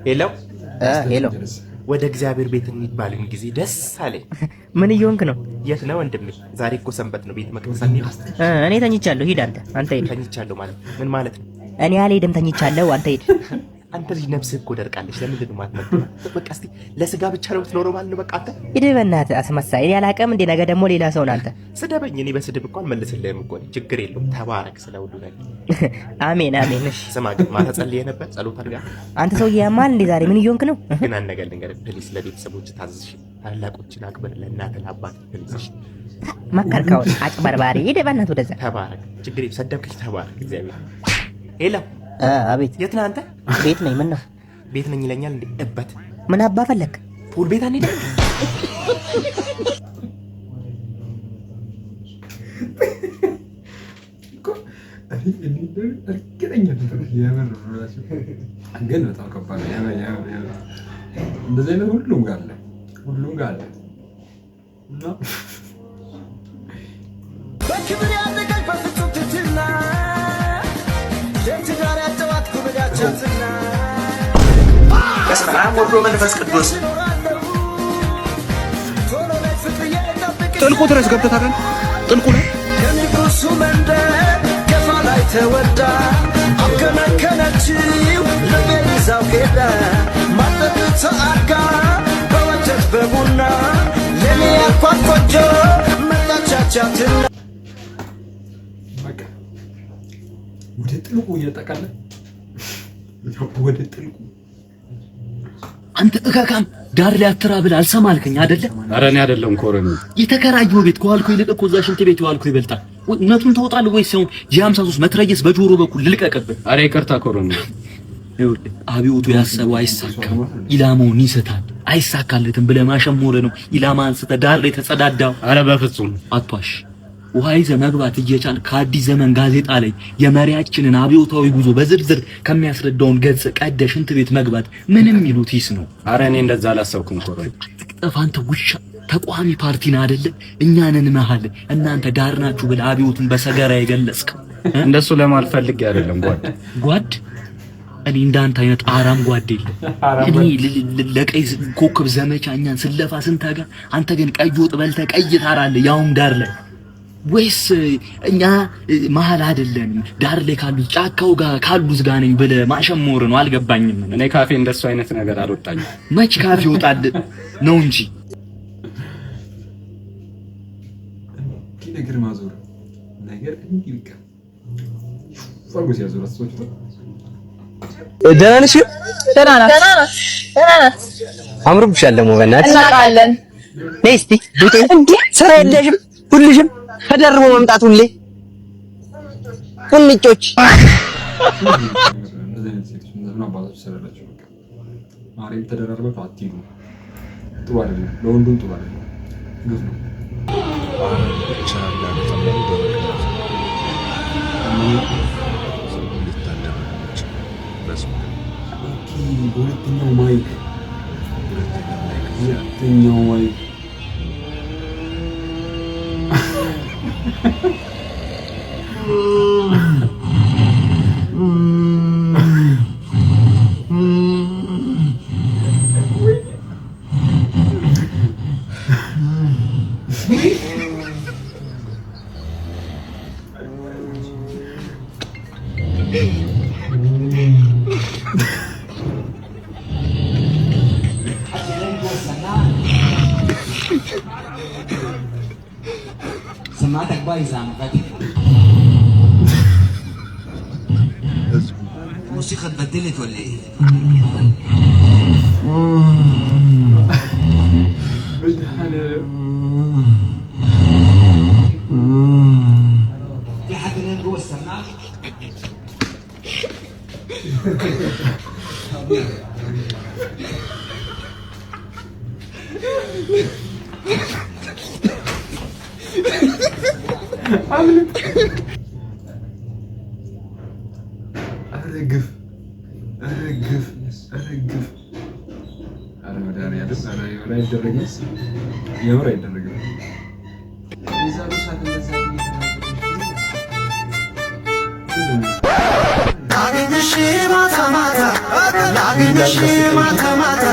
ሄሎ ሄሎ ወደ እግዚአብሔር ቤት እንባልን ጊዜ ደስ አለኝ። ምን እየሆንክ ነው? የት ነው ወንድሜ? ዛሬ እኮ ሰንበት ነው። ቤት መቅደስ አንዴ እኔ ተኝቻለሁ። ሂድ አንተ ሂድ። ተኝቻለሁ ማለት ምን ማለት ነው? እኔ አልሄድም፣ ተኝቻለሁ። አንተ ሂድ። አንተ ልጅ ነፍስህ እኮ ደርቃለች። ለምንድን ነው የማትመጣው? በቃ እስቲ ለስጋ ብቻ ነው የምትኖረው ማለት ነው። በቃ አንተ ሂድ በእናትህ አስመሳይ። እኔ አላውቅም እንዴ? ነገ ደግሞ ሌላ ሰው ነው። አንተ ስደበኝ፣ እኔ በስድብ እኮ አልመልስልህም እኮ። ችግር የለውም። ተባረክ ስለ ሁሉ ነገር። አሜን አሜን። እሺ ስማ ግን ማታ ጸልየህ ነበር? ጸሎት አድርጋ አንተ ሰውዬ ያማል እንዴ? ዛሬ ምን እየሆንክ ነው? ግን አንድ ነገር ልንገርህ ፕሊስ፣ ለቤተሰቦች ታዝሽ፣ ታላቆችን አክብር፣ ለእናትህ ለአባትህ ፕሊስ። እሺ መከርከው አጭበርባሪ። ሂድ በእናትህ ወደዛ። ተባረክ። ችግር የለም። ሰደብክሽ፣ ተባረክ። እግዚአብሔር ሄሎ። አቤት። የት ነህ አንተ? ቤት ነኝ። ምን ነው? ቤት ነኝ ይለኛል እንዴ? እበት ምን አባ ፈለክ? ፑል ቤት አንሄድም? እንደዚህ አይነት ሁሉም ጋር አለ፣ ሁሉም ጋር አለ። በክብር ያዘጋጅ በፍጹም ትሕትና የትዳር ያጠዋት ጉብዳቻትና በስመ አብ ወወልድ ወመንፈስ ቅዱስ። ጥልቁ ድረስ ገብተህ ታውቃለህ? ጥልቁ ላይ ከንጉሱ መንደር ገፋ ላይ ተወዳ አከመከነችው ለቤዛው ሄዳ ማጠብታ አርጋ በወተት በቡና ለኔ ያኳት ቆንጆ መጣቻቻትና በቃ ወደ ጥልቁ እየጠቃለ ወደ ጥልቁ አንተ እካካም ዳር ላይ አትራብል አልሰማልከኝ አይደለ? ኧረ እኔ አይደለም ኮረኒ የተከራየው ቤት ከዋልኩ ይልቅ እኮ እዛ ሽንት ቤት የዋልኩ ይበልጣል። እውነቱን ታወጣለህ ወይስ ሲሆን ጂ53 መትረየስ በጆሮ በኩል ልልቀቅብህ? ኧረ ይቅርታ ኮረኒ። ይኸውልህ አብዮቱ ያሰበው አይሳካም፣ ኢላማውን ይስታል። አይሳካለትም ብለህ ማሸሞረ ነው ኢላማን ስተህ ዳር ላይ ተጸዳዳው። ኧረ በፍጹም አቷሽ ውሃ ይዘህ መግባት እየቻል ከአዲስ ዘመን ጋዜጣ ላይ የመሪያችንን አብዮታዊ ጉዞ በዝርዝር ከሚያስረዳውን ገጽ ቀደህ ሽንት ቤት መግባት ምንም ይሉት ይስ ነው። ኧረ እኔ እንደዛ አላሰብኩም ኮረኒ። ጠፋ አንተ ውሻ። ተቋሚ ፓርቲ ነህ አይደለ? እኛንን መሃል እናንተ ዳር ናችሁ ብለህ አብዮቱን በሰገራ የገለጽከው። እንደሱ ለማለት ፈልጌ አይደለም ጓድ እኔ እንዳንተ አይነት አራም ጓድ የለም። እኔ ለቀይ ኮከብ ዘመቻ እኛን ስለፋ ስንተጋ፣ አንተ ግን ቀይ ወጥ በልተህ ቀይ ታራለህ፣ ያውም ዳር ላይ። ወይስ እኛ መሀል አይደለንም ዳር ላይ ካሉት ጫካው ጋር ካሉት ጋር ነኝ ብለህ ማሸሞር ነው? አልገባኝም። እኔ ካፌ እንደሱ አይነት ነገር አልወጣኝም። መች ካፌ ወጣል ነው እንጂ ነገር ማዞር ነገር እንዲህ በቃ ፋርጎስ ያዞር አስተውጭ ደህና ነሽ? ደህና ናት። አምሮብሻል ደግሞ በእናትሽ። እናውቃለን። ነይ እስቲ ቤቴ። እንዴ ስራ የለሽም? ሁልሽም ተደርቦ መምጣት ሁሌ ቁንጮች። እንደዚህ ሴቶች ምን አባታችሁ ሰራላችሁ? በቃ ማርያም ተደራርባችሁ አትይሉ። ጥሩ አይደለም፣ ለወንዱም ጥሩ አይደለም። ግፍ ነው። ሁለተኛው ማይክ سمعتك بايظة عم فاتح. الموسيقى اتبدلت ولا ايه؟ في حد نام جوه السماعة؟ أرجف أنا مداري يا بس أنا ولا يدرجس يا ولا يدرجس إذا مش هتنزل ላግኝሽ ማታ ማታ ላግኝሽ ማታ ማታ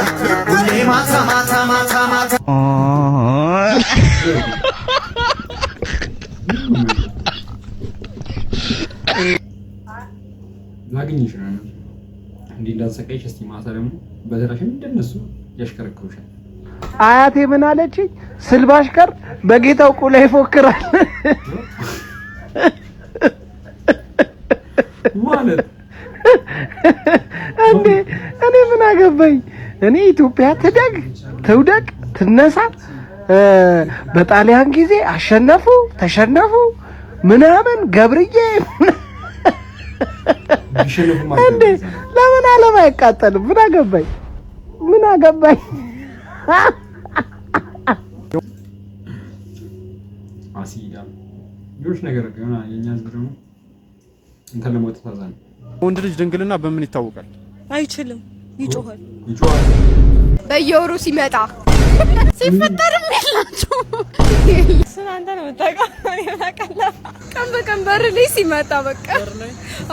ሁሌ ማታ ማታ ማታ ማታ ላግኝሽ ነው እንዲህ እንዳትሰቃይሽ። እስቲ ማታ ደግሞ በተራሽም እንደነሱ ያሽከረክሩሻል። አያቴ ምን አለችኝ? ስልባሽ ቀር በጌታው ቁላ ይፎክራል ማለት እንዴ። እኔ ምን አገባኝ? እኔ ኢትዮጵያ ትውደቅ ትነሳ፣ በጣሊያን ጊዜ አሸነፉ ተሸነፉ ምናምን ገብርዬ እንዴ ለምን ዓለም አይቃጠልም? ምን አገባኝ? ምን አገባኝ? አሲዳ ይሁን ነገር ገና የኛ ዝም እንትን ለሞት ታዛን። ወንድ ልጅ ድንግልና በምን ይታወቃል? አይችልም፣ ይጮሃል። በየወሩ ሲመጣ ሲፈጠርም የላችሁ ስናንተ ነው የምታውቀው። ቀን በቀን በር ላይ ሲመጣ በቃ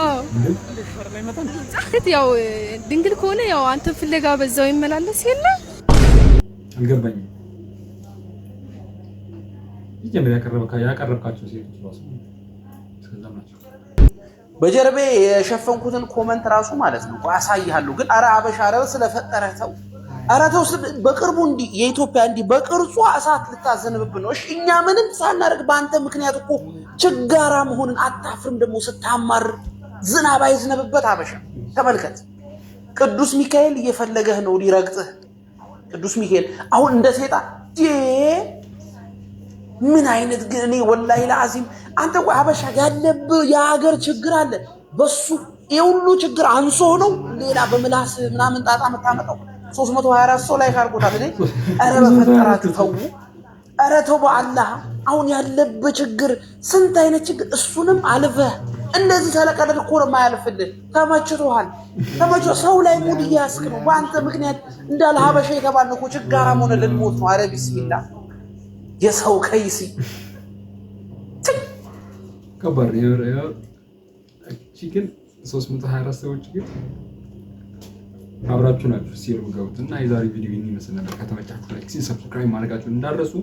አዎ፣ ያው ድንግል ከሆነ ያው አንተ ፍለጋ በዛው ይመላለስ የለ። አልገባኝም። ይጀምር ያቀረብካቸው ሴቶች ራሱ ስለዛማቸው በጀርቤ የሸፈንኩትን ኮመንት ራሱ ማለት ነው አሳይሃለሁ። ግን አረ አበሻ አረ ስለፈጠረህ ተው፣ አረ ተው። በቅርቡ እንዲህ የኢትዮጵያ እንዲህ በቅርጹ እሳት ልታዘንብብን ነው። እሺ እኛ ምንም ሳናደርግ በአንተ ምክንያት እኮ ችጋራ መሆንን አታፍርም? ደግሞ ስታማር ዝናብ አይዝነብበት አበሻ። ተመልከት፣ ቅዱስ ሚካኤል እየፈለገህ ነው ሊረግጥህ። ቅዱስ ሚካኤል አሁን እንደ ሴጣን ምን አይነት ግን እኔ ወላሂ ለአዚም አንተ ቆይ አበሻ ያለብህ የሀገር ችግር አለ። በሱ የሁሉ ችግር አንሶ ነው ሌላ በምላስ ምናምን ጣጣ የምታመጣው። 324 ሰው ላይ ካልጎታል እኔ አረ በፈጠራችሁ ተው፣ አረ ተው በአላህ። አሁን ያለብህ ችግር ስንት አይነት ችግር፣ እሱንም አልፈህ እንደዚህ ተለቀለድ እኮ ነው የማያልፍልህ። ተመችቶሃል፣ ሰው ላይ ሙድ እያስክ ነው። በአንተ ምክንያት እንዳለ ሀበሻ የተባልን እኮ ችጋራም ሆነ ልንሞት ነው። አረ ቢስሚላህ የሰው ከይሲ ከባድ ነው። እቺ ግን 324 ሰዎች ግን አብራችሁ ናችሁ ሲሉ ገቡት እና የዛሬ ቪዲዮ ይመስል ነበር። ከተመቻችሁ ላይክ፣ ሰብስክራይብ ማድረጋችሁን እንዳትረሱ።